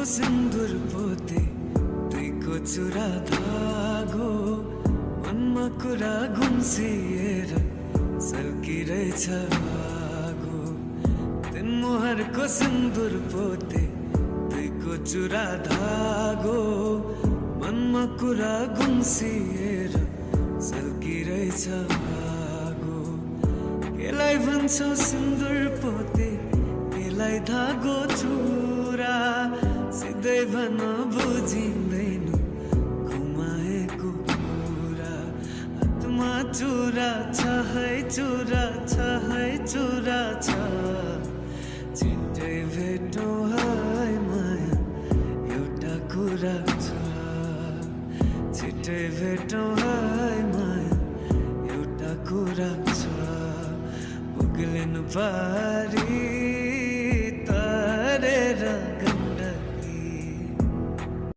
को सिन्दुर पोते तुईको चुरा धागो मनमा कुरा गुम्सिएर सल्किरहेछ आगो तिन मुहारको सिन्दुर पोते तुईको चुरा धागो मनमा कुरा गुम्सिएर सल्किरहेछ आगो केलाई भन्छौ सिन्दुर पोते केलाई धागो चुरा सिधै भन बुझिँदैन घुमाएको कुरा आत्मा चुरा छ है चुरा छ है चुरा छ छिट्टै भेटौँ है माया एउटा कुरा छ छिट्टै भेटौँ है माया एउटा कुरा छ उक्लिनु पारी